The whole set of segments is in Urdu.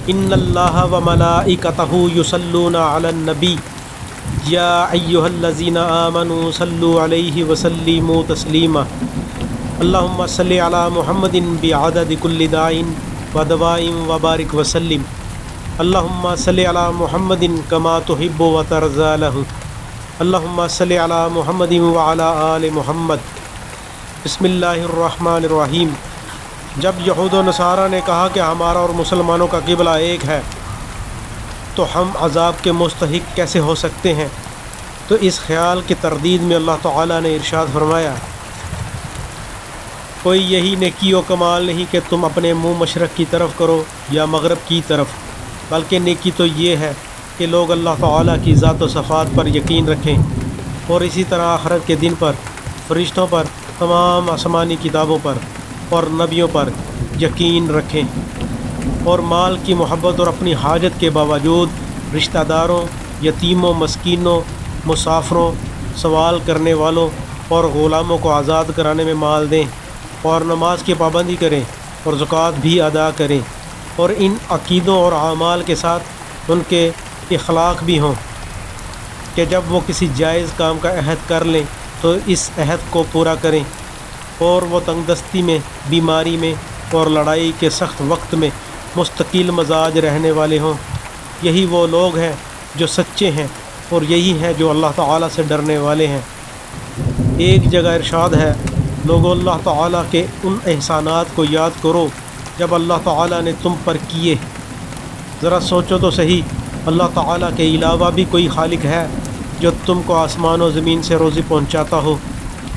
ان اللہ و ملائکتہ یصلون علی النبی یا ایھا الذین آمنوا صلوا علیہ وسلموا تسلیما اللہم صلی علی محمد بعدد کل داع و دواء وبارک وسلم اللہم صلی علی محمد کما تحب و ترضی لہ اللہم صلی علی محمد وعلی آل محمد۔ بسم اللہ الرحمن الرحیم۔ جب یہود و نصارہ نے کہا کہ ہمارا اور مسلمانوں کا قبلہ ایک ہے تو ہم عذاب کے مستحق کیسے ہو سکتے ہیں، تو اس خیال کی تردید میں اللہ تعالیٰ نے ارشاد فرمایا، کوئی یہی نیکی و کمال نہیں کہ تم اپنے منہ مشرق کی طرف کرو یا مغرب کی طرف، بلکہ نیکی تو یہ ہے کہ لوگ اللہ تعالیٰ کی ذات و صفات پر یقین رکھیں اور اسی طرح آخرت کے دن پر، فرشتوں پر، تمام آسمانی کتابوں پر اور نبیوں پر یقین رکھیں، اور مال کی محبت اور اپنی حاجت کے باوجود رشتہ داروں، یتیموں، مسکینوں، مسافروں، سوال کرنے والوں اور غلاموں کو آزاد کرانے میں مال دیں، اور نماز کی پابندی کریں اور زکوٰۃ بھی ادا کریں، اور ان عقیدوں اور اعمال کے ساتھ ان کے اخلاق بھی ہوں کہ جب وہ کسی جائز کام کا عہد کر لیں تو اس عہد کو پورا کریں، اور وہ تنگ دستی میں، بیماری میں اور لڑائی کے سخت وقت میں مستقل مزاج رہنے والے ہوں۔ یہی وہ لوگ ہیں جو سچے ہیں اور یہی ہیں جو اللہ تعالیٰ سے ڈرنے والے ہیں۔ ایک جگہ ارشاد ہے، لوگوں اللہ تعالیٰ کے ان احسانات کو یاد کرو جب اللہ تعالیٰ نے تم پر کیے۔ ذرا سوچو تو صحیح، اللہ تعالیٰ کے علاوہ بھی کوئی خالق ہے جو تم کو آسمان و زمین سے روزی پہنچاتا ہو؟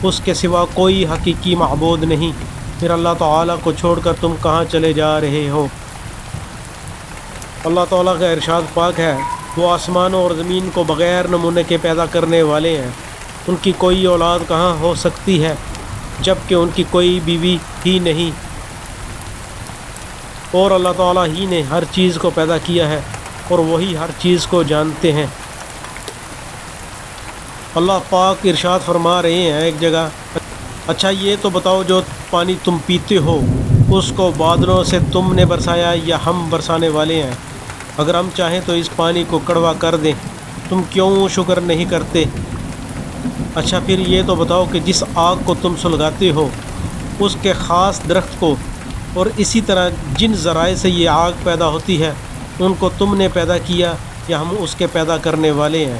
اس کے سوا کوئی حقیقی معبود نہیں، پھر اللہ تعالیٰ کو چھوڑ کر تم کہاں چلے جا رہے ہو؟ اللہ تعالیٰ کا ارشاد پاک ہے، وہ آسمانوں اور زمین کو بغیر نمونے کے پیدا کرنے والے ہیں، ان کی کوئی اولاد کہاں ہو سکتی ہے جب کہ ان کی کوئی بیوی ہی نہیں، اور اللہ تعالیٰ ہی نے ہر چیز کو پیدا کیا ہے اور وہی ہر چیز کو جانتے ہیں۔ اللہ پاک ارشاد فرما رہے ہیں ایک جگہ، اچھا یہ تو بتاؤ جو پانی تم پیتے ہو اس کو بادلوں سے تم نے برسایا یا ہم برسانے والے ہیں؟ اگر ہم چاہیں تو اس پانی کو کڑوا کر دیں، تم کیوں شکر نہیں کرتے؟ اچھا پھر یہ تو بتاؤ کہ جس آگ کو تم سلگاتے ہو اس کے خاص درخت کو اور اسی طرح جن ذرائع سے یہ آگ پیدا ہوتی ہے ان کو تم نے پیدا کیا یا ہم اس کے پیدا کرنے والے ہیں؟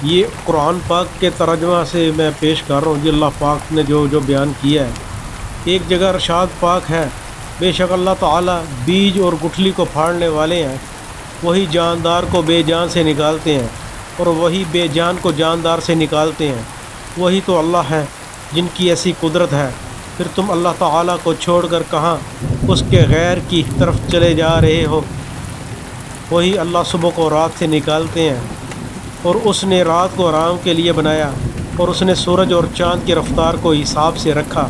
یہ قرآن پاک کے ترجمہ سے میں پیش کر رہا ہوں جی، اللہ پاک نے جو بیان کیا ہے۔ ایک جگہ ارشاد پاک ہے، بے شک اللہ تعالیٰ بیج اور گٹھلی کو پھاڑنے والے ہیں، وہی جاندار کو بے جان سے نکالتے ہیں اور وہی بے جان کو جاندار سے نکالتے ہیں، وہی تو اللہ ہے جن کی ایسی قدرت ہے۔ پھر تم اللہ تعالیٰ کو چھوڑ کر کہاں اس کے غیر کی طرف چلے جا رہے ہو؟ وہی اللہ صبح کو رات سے نکالتے ہیں، اور اس نے رات کو آرام کے لیے بنایا، اور اس نے سورج اور چاند کی رفتار کو حساب سے رکھا،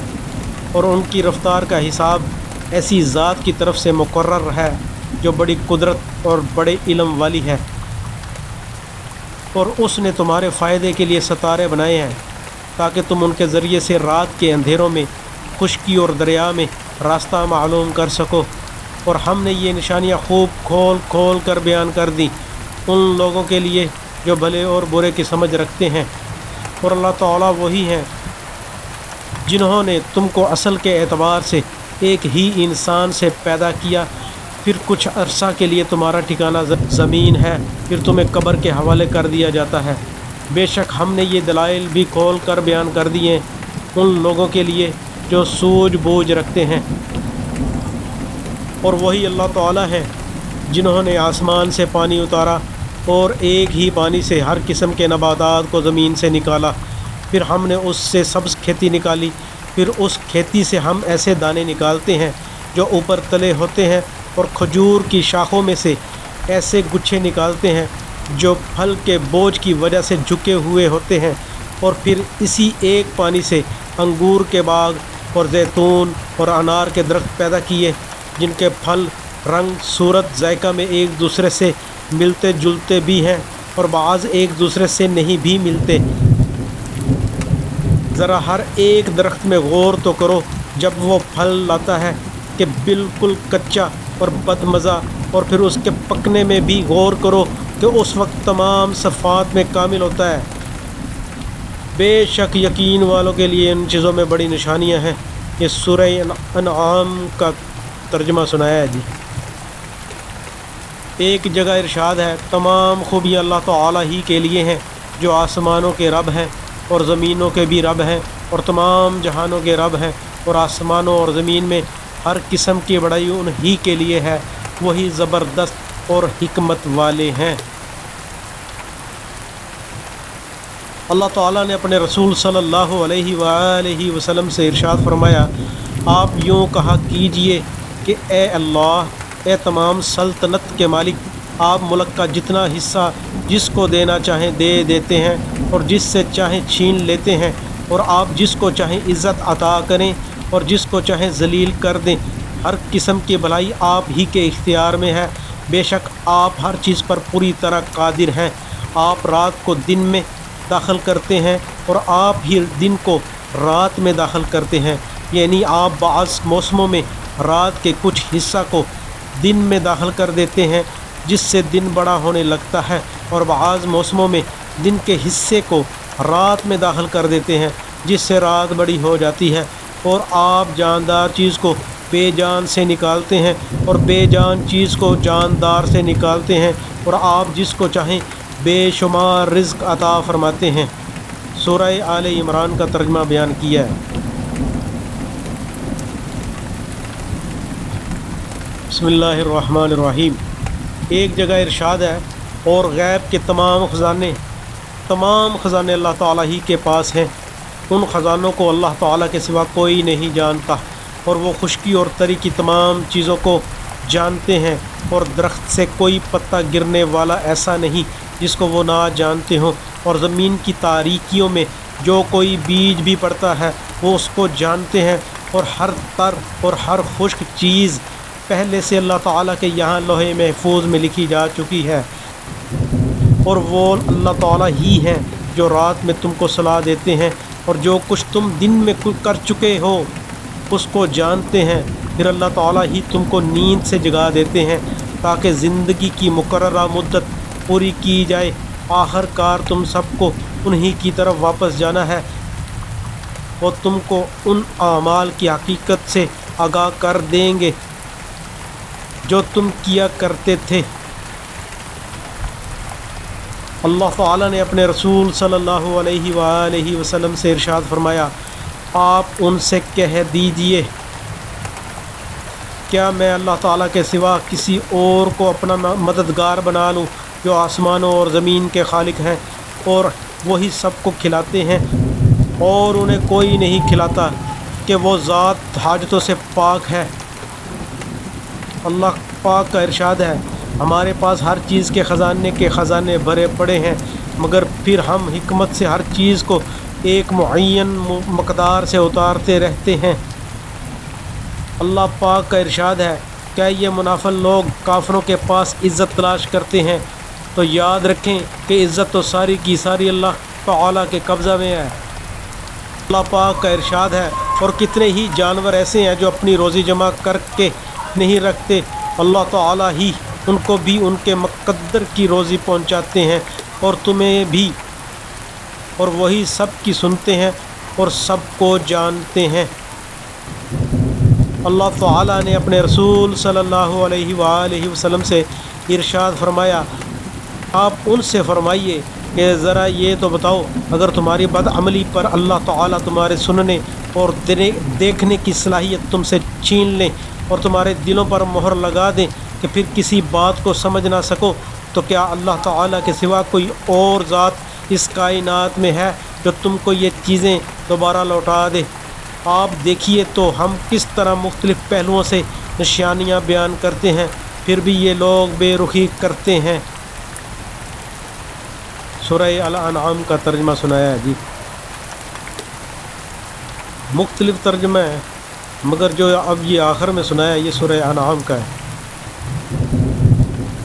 اور ان کی رفتار کا حساب ایسی ذات کی طرف سے مقرر ہے جو بڑی قدرت اور بڑے علم والی ہے۔ اور اس نے تمہارے فائدے کے لیے ستارے بنائے ہیں تاکہ تم ان کے ذریعے سے رات کے اندھیروں میں خشکی اور دریا میں راستہ معلوم کر سکو، اور ہم نے یہ نشانیاں خوب کھول کھول کر بیان کر دیں ان لوگوں کے لیے جو بھلے اور برے کی سمجھ رکھتے ہیں۔ اور اللہ تعالیٰ وہی ہیں جنہوں نے تم کو اصل کے اعتبار سے ایک ہی انسان سے پیدا کیا، پھر کچھ عرصہ کے لیے تمہارا ٹھکانہ زمین ہے، پھر تمہیں قبر کے حوالے کر دیا جاتا ہے۔ بے شک ہم نے یہ دلائل بھی کھول کر بیان کر دیے ان لوگوں کے لیے جو سوجھ بوجھ رکھتے ہیں۔ اور وہی اللہ تعالیٰ ہے جنہوں نے آسمان سے پانی اتارا اور ایک ہی پانی سے ہر قسم کے نباتات کو زمین سے نکالا، پھر ہم نے اس سے سبز کھیتی نکالی، پھر اس کھیتی سے ہم ایسے دانے نکالتے ہیں جو اوپر تلے ہوتے ہیں، اور کھجور کی شاخوں میں سے ایسے گچھے نکالتے ہیں جو پھل کے بوجھ کی وجہ سے جھکے ہوئے ہوتے ہیں، اور پھر اسی ایک پانی سے انگور کے باغ اور زیتون اور انار کے درخت پیدا کیے جن کے پھل رنگ، صورت، ذائقہ میں ایک دوسرے سے ملتے جلتے بھی ہیں اور بعض ایک دوسرے سے نہیں بھی ملتے۔ ذرا ہر ایک درخت میں غور تو کرو، جب وہ پھل لاتا ہے کہ بالکل کچا اور بدمزہ، اور پھر اس کے پکنے میں بھی غور کرو کہ اس وقت تمام صفات میں کامل ہوتا ہے۔ بے شک یقین والوں کے لیے ان چیزوں میں بڑی نشانیاں ہیں۔ یہ سورہ انعام کا ترجمہ سنایا ہے جی۔ ایک جگہ ارشاد ہے، تمام خوبیاں اللہ تعالیٰ ہی کے لیے ہیں جو آسمانوں کے رب ہیں اور زمینوں کے بھی رب ہیں، اور تمام جہانوں کے رب ہیں، اور آسمانوں اور زمین میں ہر قسم کی بڑائی انہی کے لیے ہے، وہی زبردست اور حکمت والے ہیں۔ اللہ تعالیٰ نے اپنے رسول صلی اللہ علیہ وآلہ وسلم سے ارشاد فرمایا، آپ یوں کہا کیجئے کہ اے اللہ، اے تمام سلطنت کے مالک، آپ ملک کا جتنا حصہ جس کو دینا چاہیں دے دیتے ہیں اور جس سے چاہیں چھین لیتے ہیں، اور آپ جس کو چاہیں عزت عطا کریں اور جس کو چاہیں ذلیل کر دیں، ہر قسم کی بھلائی آپ ہی کے اختیار میں ہے، بے شک آپ ہر چیز پر پوری طرح قادر ہیں۔ آپ رات کو دن میں داخل کرتے ہیں اور آپ ہی دن کو رات میں داخل کرتے ہیں، یعنی آپ بعض موسموں میں رات کے کچھ حصہ کو دن میں داخل کر دیتے ہیں جس سے دن بڑا ہونے لگتا ہے، اور بعض موسموں میں دن کے حصے کو رات میں داخل کر دیتے ہیں جس سے رات بڑی ہو جاتی ہے، اور آپ جاندار چیز کو بے جان سے نکالتے ہیں اور بے جان چیز کو جاندار سے نکالتے ہیں، اور آپ جس کو چاہیں بے شمار رزق عطا فرماتے ہیں۔ سورہ آل عمران کا ترجمہ بیان کیا ہے۔ بسم اللہ الرحمن الرحیم۔ ایک جگہ ارشاد ہے، اور غیب کے تمام خزانے اللہ تعالیٰ ہی کے پاس ہیں، ان خزانوں کو اللہ تعالیٰ کے سوا کوئی نہیں جانتا، اور وہ خشکی اور تری کی تمام چیزوں کو جانتے ہیں، اور درخت سے کوئی پتا گرنے والا ایسا نہیں جس کو وہ نہ جانتے ہوں، اور زمین کی تاریکیوں میں جو کوئی بیج بھی پڑتا ہے وہ اس کو جانتے ہیں، اور ہر تر اور ہر خشک چیز پہلے سے اللہ تعالیٰ کے یہاں لوح محفوظ میں لکھی جا چکی ہے، اور وہ اللہ تعالیٰ ہی ہیں جو رات میں تم کو صلاح دیتے ہیں، اور جو کچھ تم دن میں کر چکے ہو اس کو جانتے ہیں، پھر اللہ تعالیٰ ہی تم کو نیند سے جگا دیتے ہیں تاکہ زندگی کی مقررہ مدت پوری کی جائے، آخر کار تم سب کو انہی کی طرف واپس جانا ہے، وہ تم کو ان اعمال کی حقیقت سے آگاہ کر دیں گے جو تم کیا کرتے تھے۔ اللہ تعالیٰ نے اپنے رسول صلی اللہ علیہ وآلہ وسلم سے ارشاد فرمایا، آپ ان سے کہہ دیجئے، کیا میں اللہ تعالیٰ کے سوا کسی اور کو اپنا مددگار بنا لوں جو آسمانوں اور زمین کے خالق ہیں، اور وہی سب کو کھلاتے ہیں اور انہیں کوئی نہیں کھلاتا کہ وہ ذات حاجتوں سے پاک ہے۔ اللہ پاک کا ارشاد ہے، ہمارے پاس ہر چیز کے خزانے بھرے پڑے ہیں، مگر پھر ہم حکمت سے ہر چیز کو ایک معین مقدار سے اتارتے رہتے ہیں۔ اللہ پاک کا ارشاد ہے، کیا یہ منافق لوگ کافروں کے پاس عزت تلاش کرتے ہیں؟ تو یاد رکھیں کہ عزت تو ساری کی ساری اللہ تعالیٰ کے قبضہ میں ہے۔ اللہ پاک کا ارشاد ہے، اور کتنے ہی جانور ایسے ہیں جو اپنی روزی جمع کر کے نہیں رکھتے، اللہ تعالیٰ ہی ان کو بھی ان کے مقدر کی روزی پہنچاتے ہیں اور تمہیں بھی، اور وہی سب کی سنتے ہیں اور سب کو جانتے ہیں۔ اللہ تعالیٰ نے اپنے رسول صلی اللہ علیہ وآلہ وسلم سے ارشاد فرمایا، آپ ان سے فرمائیے کہ ذرا یہ تو بتاؤ، اگر تمہاری بدعملی پر اللہ تعالیٰ تمہارے سننے اور دیکھنے کی صلاحیت تم سے چھین لیں اور تمہارے دلوں پر مہر لگا دیں کہ پھر کسی بات کو سمجھ نہ سکو، تو کیا اللہ تعالیٰ کے سوا کوئی اور ذات اس کائنات میں ہے جو تم کو یہ چیزیں دوبارہ لوٹا دے؟ آپ دیکھیے تو ہم کس طرح مختلف پہلوؤں سے نشانیاں بیان کرتے ہیں، پھر بھی یہ لوگ بے رخی کرتے ہیں۔ سورہ الانعام کا ترجمہ سنایا ہے جی۔ مختلف ترجمہ ہے، مگر جو اب یہ آخر میں سنایا ہے یہ سورہ انعام کا ہے۔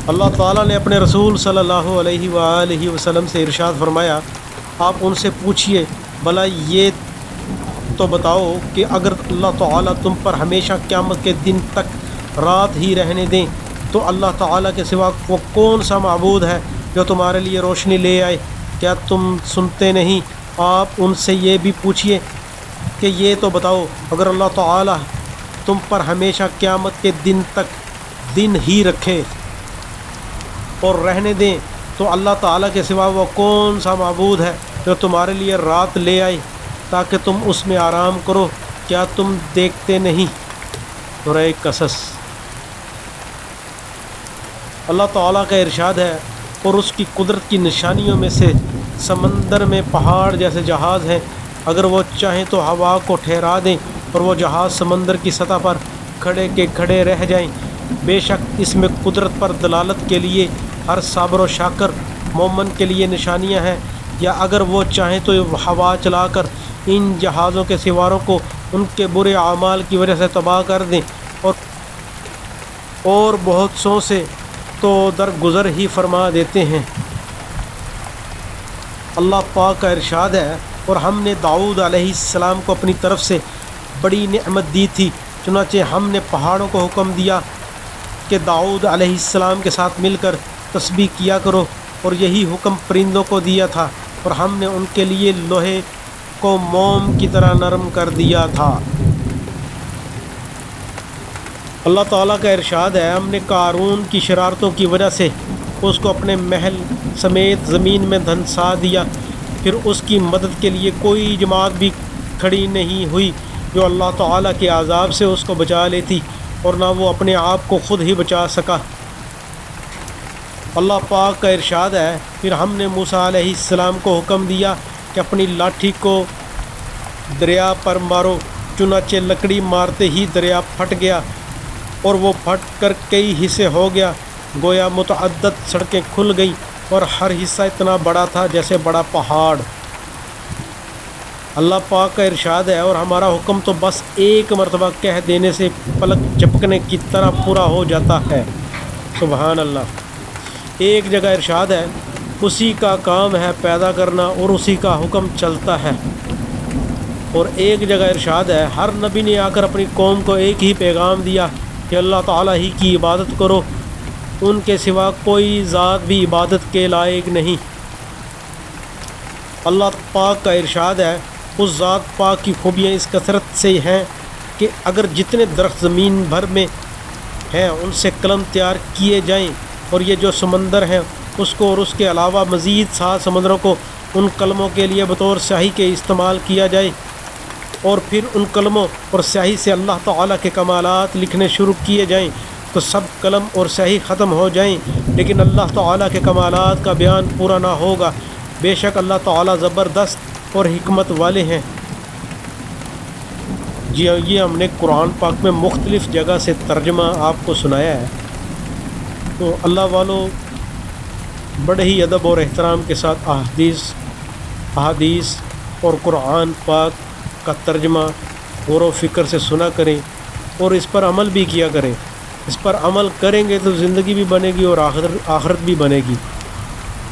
اللہ تعالیٰ نے اپنے رسول صلی اللہ علیہ وآلہ وسلم سے ارشاد فرمایا، آپ ان سے پوچھئے، بھلا یہ تو بتاؤ کہ اگر اللہ تعالیٰ تم پر ہمیشہ قیامت کے دن تک رات ہی رہنے دیں تو اللہ تعالیٰ کے سوا وہ کون سا معبود ہے جو تمہارے لیے روشنی لے آئے؟ کیا تم سنتے نہیں؟ آپ ان سے یہ بھی پوچھئے کہ یہ تو بتاؤ اگر اللہ تعالیٰ تم پر ہمیشہ قیامت کے دن تک دن ہی رکھے اور رہنے دیں تو اللہ تعالیٰ کے سوا وہ کون سا معبود ہے جو تمہارے لیے رات لے آئے تاکہ تم اس میں آرام کرو؟ کیا تم دیکھتے نہیں؟ سورہ قصص۔ اللہ تعالیٰ کا ارشاد ہے اور اس کی قدرت کی نشانیوں میں سے سمندر میں پہاڑ جیسے جہاز ہیں، اگر وہ چاہیں تو ہوا کو ٹھہرا دیں اور وہ جہاز سمندر کی سطح پر کھڑے کے کھڑے رہ جائیں۔ بے شک اس میں قدرت پر دلالت کے لیے ہر صابر و شاکر مومن کے لیے نشانیاں ہیں۔ یا اگر وہ چاہیں تو ہوا چلا کر ان جہازوں کے سواروں کو ان کے برے اعمال کی وجہ سے تباہ کر دیں اور بہت سو سے تو درگزر ہی فرما دیتے ہیں۔ اللہ پاک کا ارشاد ہے اور ہم نے داؤد علیہ السلام کو اپنی طرف سے بڑی نعمت دی تھی، چنانچہ ہم نے پہاڑوں کو حکم دیا کہ داؤد علیہ السلام کے ساتھ مل کر تسبیح کیا کرو، اور یہی حکم پرندوں کو دیا تھا، اور ہم نے ان کے لیے لوہے کو موم کی طرح نرم کر دیا تھا۔ اللہ تعالیٰ کا ارشاد ہے ہم نے قارون کی شرارتوں کی وجہ سے اس کو اپنے محل سمیت زمین میں دھنسا دیا، پھر اس کی مدد کے لیے کوئی جماعت بھی کھڑی نہیں ہوئی جو اللہ تعالیٰ کے عذاب سے اس کو بچا لیتی، اور نہ وہ اپنے آپ کو خود ہی بچا سکا۔ اللہ پاک کا ارشاد ہے پھر ہم نے موسیٰ علیہ السلام کو حکم دیا کہ اپنی لاٹھی کو دریا پر مارو، چنانچہ لکڑی مارتے ہی دریا پھٹ گیا اور وہ پھٹ کر کئی حصے ہو گیا، گویا متعدد سڑکیں کھل گئیں اور ہر حصہ اتنا بڑا تھا جیسے بڑا پہاڑ۔ اللہ پاک کا ارشاد ہے اور ہمارا حکم تو بس ایک مرتبہ کہہ دینے سے پلک جھپکنے کی طرح پورا ہو جاتا ہے۔ سبحان اللہ۔ ایک جگہ ارشاد ہے اسی کا کام ہے پیدا کرنا اور اسی کا حکم چلتا ہے، اور ایک جگہ ارشاد ہے ہر نبی نے آ کر اپنی قوم کو ایک ہی پیغام دیا کہ اللہ تعالیٰ ہی کی عبادت کرو، ان کے سوا کوئی ذات بھی عبادت کے لائق نہیں۔ اللہ پاک کا ارشاد ہے اس ذات پاک کی خوبیاں اس کثرت سے ہیں کہ اگر جتنے درخت زمین بھر میں ہیں ان سے قلم تیار کیے جائیں اور یہ جو سمندر ہیں اس کو اور اس کے علاوہ مزید 7 سمندروں کو ان قلموں کے لیے بطور سیاہی کے استعمال کیا جائے، اور پھر ان قلموں اور سیاہی سے اللہ تعالیٰ کے کمالات لکھنے شروع کیے جائیں تو سب قلم اور سیاہی ختم ہو جائیں، لیکن اللہ تعالیٰ کے کمالات کا بیان پورا نہ ہوگا۔ بے شک اللہ تعالیٰ زبردست اور حکمت والے ہیں۔ جی یہ ہم نے قرآن پاک میں مختلف جگہ سے ترجمہ آپ کو سنایا ہے، تو اللہ والوں بڑے ہی ادب اور احترام کے ساتھ احادیث اور قرآن پاک کا ترجمہ غور و فکر سے سنا کریں اور اس پر عمل بھی کیا کریں۔ اس پر عمل کریں گے تو زندگی بھی بنے گی اور آخرت بھی بنے گی۔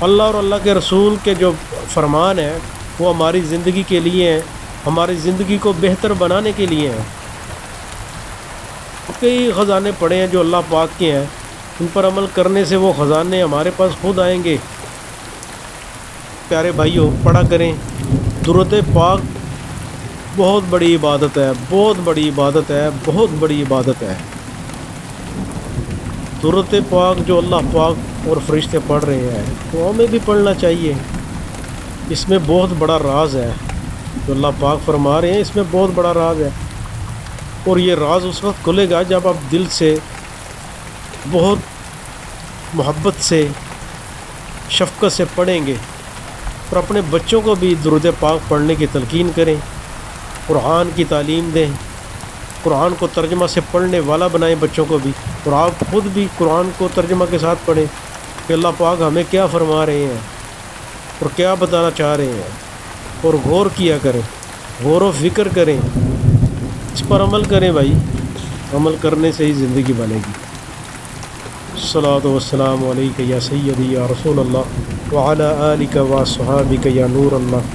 اللہ اور اللہ کے رسول کے جو فرمان ہیں وہ ہماری زندگی کے لیے ہیں، ہماری زندگی کو بہتر بنانے کے لیے ہیں۔ کئی خزانے پڑے ہیں جو اللہ پاک کے ہیں، ان پر عمل کرنے سے وہ خزانے ہمارے پاس خود آئیں گے۔ پیارے بھائیوں، پڑھا کریں درود پاک، بہت بڑی عبادت ہے، بہت بڑی عبادت ہے، بہت بڑی عبادت ہے۔ درود پاک جو اللہ پاک اور فرشتے پڑھ رہے ہیں تو ہمیں بھی پڑھنا چاہیے۔ اس میں بہت بڑا راز ہے جو اللہ پاک فرما رہے ہیں، اس میں بہت بڑا راز ہے، اور یہ راز اس وقت کھلے گا جب آپ دل سے بہت محبت سے شفقت سے پڑھیں گے، اور اپنے بچوں کو بھی درود پاک پڑھنے کی تلقین کریں، قرآن کی تعلیم دیں، قرآن کو ترجمہ سے پڑھنے والا بنائیں بچوں کو بھی، اور آپ خود بھی قرآن کو ترجمہ کے ساتھ پڑھیں کہ اللہ پاک ہمیں کیا فرما رہے ہیں اور کیا بتانا چاہ رہے ہیں، اور غور کیا کریں، غور و فکر کریں، اس پر عمل کریں بھائی، عمل کرنے سے ہی زندگی بنے گی۔ الصلاۃ والسلام علیک یا سیدی یا رسول اللہ وعلی آلک و صحابک یا نور اللہ۔